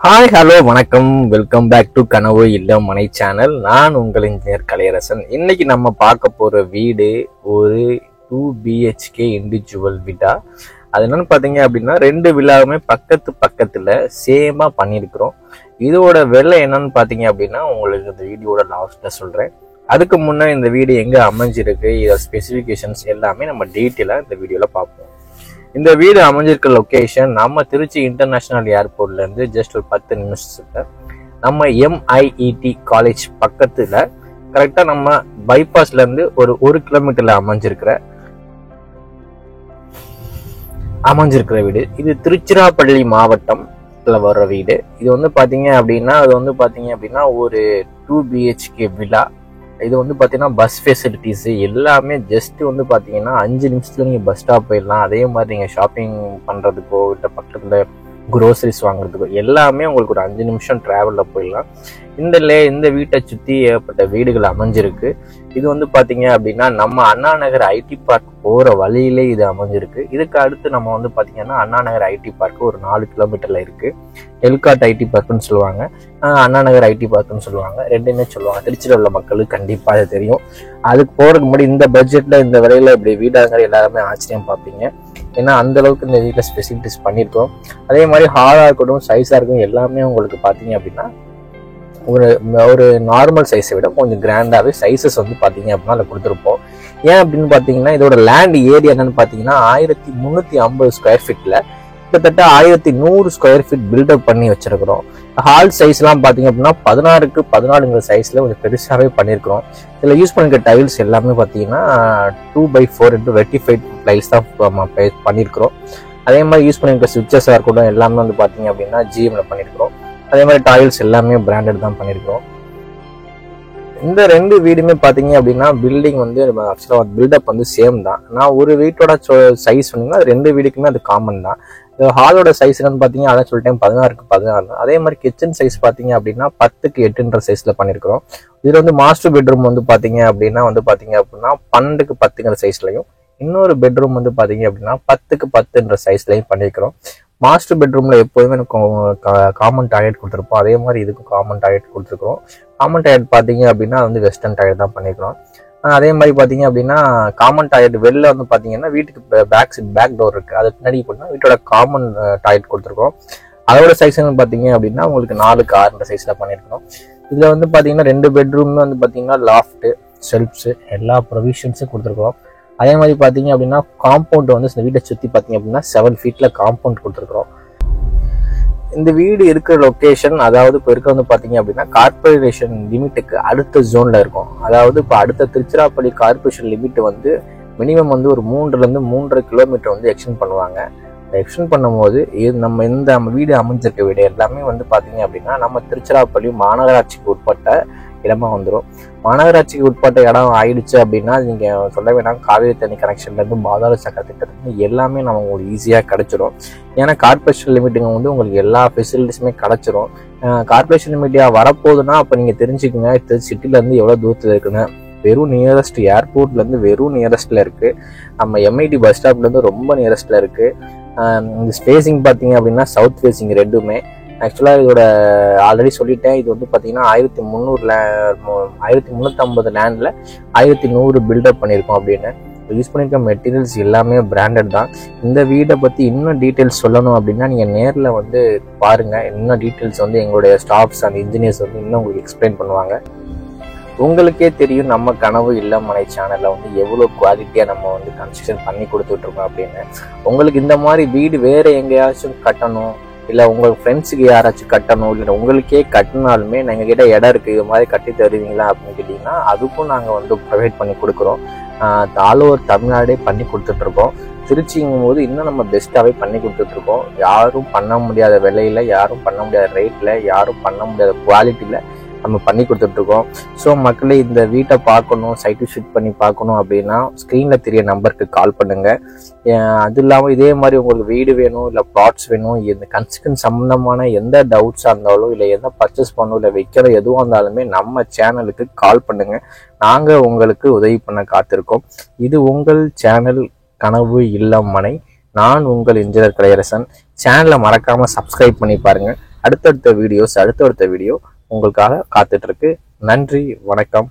Hi hello வணக்கம், welcome back to கனவு இல்லம் மனை சேனல். நான் உங்கள் இன்ஜினியர் கலையரசன். இன்னைக்கு நம்ம பார்க்க போற வீடு ஒரு 2 BHK இண்டிவிஜுவல் வில்லா. அது என்னன்னு பார்த்தீங்க அப்படின்னா, ரெண்டு வில்லாவுமே பக்கத்துல சேமா பண்ணியிருக்கிறோம். இதோட விலை என்னன்னு பார்த்தீங்க அப்படின்னா உங்களுக்கு இந்த வீடியோட லாஸ்ட்ல சொல்றேன். அதுக்கு முன்னே இந்த வீடு எங்க அமைஞ்சிருக்கு, இதோட ஸ்பெசிஃபிகேஷன்ஸ் எல்லாமே நம்ம டீட்டெயிலாக இந்த வீடியோல பார்ப்போம். இந்த வீடு அமைஞ்சிருக்க லொக்கேஷன் நம்ம திருச்சி இன்டர்நேஷனல் ஏர்போர்ட்ல இருந்து ஜஸ்ட் ஒரு 10 நிமிஷத்துல நம்ம MIET காலேஜ் பக்கத்துல கரெக்டா நம்ம பைபாஸ்ல இருந்து ஒரு கிலோமீட்டர்ல அமைஞ்சிருக்கிற வீடு. இது திருச்சிராப்பள்ளி மாவட்டம்ல வர்ற வீடு. இது வந்து பாத்தீங்க அப்படின்னா ஒரு 2 BHK வில்லா. இது வந்து பார்த்தீங்கன்னா பஸ் ஃபெசிலிட்டிஸ் எல்லாமே ஜஸ்ட் வந்து பார்த்தீங்கன்னா 5 நிமிஷத்துல நீங்கள் பஸ் ஸ்டாப் போயிடலாம். அதே மாதிரி நீங்கள் ஷாப்பிங் பண்ணுறதுக்கோ இல்லை பக்கத்தில் குரோசரிஸ் வாங்குறதுக்கோ எல்லாமே உங்களுக்கு ஒரு 5 நிமிஷம் ட்ராவலில் போயிடலாம். இந்த வீட்டை சுற்றி ஏற்பட்ட வீடுகள் அமைஞ்சிருக்கு. இது வந்து பார்த்தீங்க அப்படின்னா நம்ம அண்ணா நகர் ஐடி பார்க் போகிற வழியிலே இது அமைஞ்சிருக்கு. இதுக்கு அடுத்து நம்ம வந்து பார்த்தீங்கன்னா அண்ணா நகர் ஐடி பார்க் ஒரு 4 கிலோமீட்டரில் இருக்குது. எல்காட் ஐடி பார்க்குன்னு சொல்லுவாங்க, அண்ணா நகர் ஐடி பார்க்குன்னு சொல்லுவாங்க, ரெண்டுமே சொல்லுவாங்க. திருச்சியில் உள்ள மக்களுக்கு கண்டிப்பாக அது தெரியும். அதுக்கு போகிறதுக்கு முன்னாடி இந்த பட்ஜெட்டில் இந்த விலையில் இப்படி வீடாங்கிற எல்லாருமே ஆச்சரியம் பார்ப்பீங்க. ஏன்னா அந்த அளவுக்கு இந்த வீட்டில் ஸ்பெசிலிட்டிஸ் பண்ணியிருக்கோம். அதே மாதிரி ஹாலாக இருக்கட்டும், சைஸாக இருக்கும், எல்லாமே உங்களுக்கு பார்த்தீங்க அப்படின்னா ஒரு நார்மல் சைஸை விட கொஞ்சம் கிராண்டாகவே சைஸஸ் வந்து பார்த்தீங்க அப்படின்னா அதில் கொடுத்துருப்போம். ஏன் அப்படின்னு பார்த்தீங்கன்னா இதோட லேண்ட் ஏரியா என்னன்னு பார்த்தீங்கன்னா 1350 ஸ்கொயர் ஃபீட்டில் கிட்டத்தட்ட 1100 ஸ்கொயர் ஃபீட் பில்டப் பண்ணி வச்சிருக்கிறோம். ஹால் சைஸ்லாம் பார்த்தீங்க அப்படின்னா 16க்கு 14 சைஸில் கொஞ்சம் பெருசாகவே பண்ணியிருக்கிறோம். இதில் யூஸ் பண்ணிருக்க டைல்ஸ் எல்லாமே பார்த்தீங்கன்னா 2x4 வெட்டிஃபைட் டைல்ஸ் தான் பண்ணியிருக்கிறோம். அதே மாதிரி யூஸ் பண்ணிருக்க சுவிட்சஸாக இருக்கட்டும் எல்லாமே வந்து பார்த்தீங்க அப்படின்னா GMல பண்ணியிருக்கிறோம். அதே மாதிரி டாயில்ஸ் எல்லாமே பிராண்டட் தான் பண்ணியிருக்கிறோம். இந்த ரெண்டு வீடுமே பார்த்தீங்க அப்படின்னா பில்டிங் வந்து ஆக்சுவலாக பில்டப் வந்து சேம் தான். நான் ஒரு வீட்டோட சைஸ் சொன்னீங்கன்னா அது ரெண்டு வீடுக்குமே அது காமன் தான். ஹாலோட சைஸ் என்னன்னு பார்த்தீங்கன்னா அதான் சொல்லிட்டேன் 16க்கு 16. அதே மாதிரி கிச்சன் சைஸ் பார்த்தீங்க அப்படின்னா 10க்கு 8ன்ற சைஸில் பண்ணியிருக்கிறோம். இதில் வந்து மாஸ்டர் பெட்ரூம் வந்து பார்த்தீங்க அப்படின்னா 12க்கு 10ங்கிற சைஸ்லையும், இன்னொரு பெட்ரூம் வந்து பார்த்தீங்க அப்படின்னா 10க்கு 10ன்ற சைஸ்லையும் பண்ணியிருக்கிறோம். மாஸ்டர் பெட்ரூம்ல எப்போதுமே எனக்கு காமன் டாய்லெட் கொடுத்துருப்போம். அதே மாதிரி இதுக்கும் காமன் டாய்லெட் கொடுத்துருக்கோம். காமன் டாய்லெட் பார்த்தீங்க அப்படின்னா வந்து வெஸ்டர்ன் டாய்லெட் தான் பண்ணியிருக்கிறோம். அதே மாதிரி பார்த்தீங்க அப்படின்னா காமன் டாய்லெட் வெளில வந்து பார்த்தீங்கன்னா வீட்டுக்கு பேக் டோர் இருக்குது, அது பின்னாடி போனால் வீட்டோட காமன் டாய்லெட் கொடுத்துருக்கோம். அதோட சைஸ் பார்த்தீங்க அப்படின்னா உங்களுக்கு 4க்கு 6ன்ற சைஸில் பண்ணியிருக்கிறோம். இதில் வந்து பார்த்தீங்கன்னா 2 பெட்ரூம்னு வந்து பார்த்தீங்கன்னா லாஃப்ட்டு, ஷெல்ஃப்ஸு எல்லா ப்ரொவிஷன்ஸும் கொடுத்துருக்கோம். அதே மாதிரி பார்த்தீங்க அப்படின்னா காம்பவுண்ட் வந்து இந்த வீட்டை சுற்றி பார்த்தீங்க அப்படின்னா 7 ஃபீட்டில் காம்பவுண்ட் கொடுத்துருக்குறோம். இந்த வீடு இருக்கிற லொக்கேஷன் அதாவது இப்போ இருக்க வந்து பார்த்தீங்க அப்படின்னா கார்பரேஷன் லிமிட்டுக்கு அடுத்த ஜோனில் இருக்கும். அதாவது இப்போ அடுத்த திருச்சிராப்பள்ளி கார்பரேஷன் லிமிட் வந்து மினிமம் வந்து ஒரு 3லேருந்து 3.5 கிலோமீட்டர் வந்து எக்ஸ்டெண்ட் பண்ணுவாங்க. எக்ஸ்டெண்ட் பண்ணும்போது நம்ம வீடு அமைஞ்சிருக்க வீடு எல்லாமே வந்து பார்த்தீங்க அப்படின்னா நம்ம திருச்சிராப்பள்ளி மாநகராட்சிக்கு உட்பட்ட இடமா வந்துடும். மாநகராட்சிக்கு உட்பட்ட இடம் ஆயிடுச்சு அப்படின்னா நீங்கள் சொல்ல வேணாம், காவேரி தண்ணி கனெக்ஷன்லேருந்து பாதாள சக்கர திட்டத்துலேருந்து எல்லாமே நம்ம உங்களுக்கு ஈஸியாக கிடச்சிரும். ஏன்னா கார்பரேஷன் லிமிட்டுங்க வந்து உங்களுக்கு எல்லா ஃபெசிலிட்டிஸுமே கிடச்சிரும். கார்பரேஷன் லிமிட்டியாக வரப்போகுதுன்னா அப்போ நீங்கள் தெரிஞ்சுக்கோங்க சிட்டிலேருந்து எவ்வளோ தூரத்தில் இருக்குன்னு. வெறும் நியரஸ்ட் ஏர்போர்ட்லேருந்து வெறும் நியரஸ்ட்டில் இருக்குது. நம்ம MIT பஸ் ஸ்டாப்லேருந்து ரொம்ப நியரஸ்ட்டில் இருக்குது. இந்த ஸ்பேசிங் பார்த்தீங்க அப்படின்னா சவுத் ஃபேஸிங் ரெண்டுமே. ஆக்சுவலாக இதோட ஆல்ரெடி சொல்லிட்டேன், இது வந்து பார்த்தீங்கன்னா 1350 லேண்டில் 1100 பில்டப் பண்ணியிருக்கோம் அப்படின்னு. யூஸ் பண்ணியிருக்க மெட்டீரியல்ஸ் எல்லாமே பிராண்டட் தான். இந்த வீடை பற்றி இன்னும் டீட்டெயில்ஸ் சொல்லணும் அப்படின்னா நீங்கள் நேரில் வந்து பாருங்கள். இன்னும் டீட்டெயில்ஸ் வந்து எங்களுடைய ஸ்டாஃப்ஸ் அண்ட் இன்ஜினியர்ஸ் வந்து இன்னும் உங்களுக்கு எக்ஸ்பிளைன் பண்ணுவாங்க. உங்களுக்கே தெரியும் நம்ம கனவு இல்லம் மனை சேனலில் வந்து எவ்வளோ குவாலிட்டியாக நம்ம வந்து கன்ஸ்ட்ரக்ஷன் பண்ணி கொடுத்துட்ருக்கோம் அப்படின்னு. உங்களுக்கு இந்த மாதிரி வீடு வேறு எங்கேயாச்சும் கட்டணும், இல்லை உங்கள் ஃப்ரெண்ட்ஸுக்கு யாராச்சும் கட்டணும், இல்லை உங்களுக்கே கட்டினாலுமே எங்கள் கிட்ட இடம் இருக்குது இது மாதிரி கட்டி தருவீங்களா அப்படின்னு கேட்டிங்கன்னா அதுக்கும் நாங்கள் வந்து ப்ரொவைட் பண்ணி கொடுக்குறோம். ஆல் ஓவர் தமிழ்நாடே பண்ணி கொடுத்துட்ருக்கோம். திருச்சிங்கும் போது இன்னும் நம்ம பெஸ்ட்டாகவே பண்ணி கொடுத்துட்ருக்கோம். யாரும் பண்ண முடியாத விலையில், யாரும் பண்ண முடியாத ரேட்டில், யாரும் பண்ண முடியாத குவாலிட்டியில் நம்ம பண்ணி கொடுத்துட்ருக்கோம். ஸோ மக்களே இந்த வீட்டை பார்க்கணும், சைட் விசிட் பண்ணி பார்க்கணும் அப்படின்னா ஸ்க்ரீனில் தெரிய நம்பருக்கு கால் பண்ணுங்கள். அது இல்லாமல் இதே மாதிரி உங்களுக்கு வீடு வேணும், இல்லை ப்ளாட்ஸ் வேணும், இந்த கன்ஸ்ட்ரக்ஷன் சம்மந்தமான எந்த டவுட்ஸாக இருந்தாலும், இல்லை எந்த பர்ச்சேஸ் பண்ணணும், இல்லை வைக்கிற எதுவாக இருந்தாலுமே நம்ம சேனலுக்கு கால் பண்ணுங்கள். நாங்கள் உங்களுக்கு உதவி பண்ண காத்திருக்கோம். இது உங்கள் சேனல் கனவு இல்லம் மனை. நான் உங்கள் இன்ஜினியர் கலையரசன். சேனலை மறக்காமல் சப்ஸ்கிரைப் பண்ணி பாருங்கள். அடுத்தடுத்த வீடியோ உங்களுக்காக காத்துட்டு இருக்கு. நன்றி, வணக்கம்.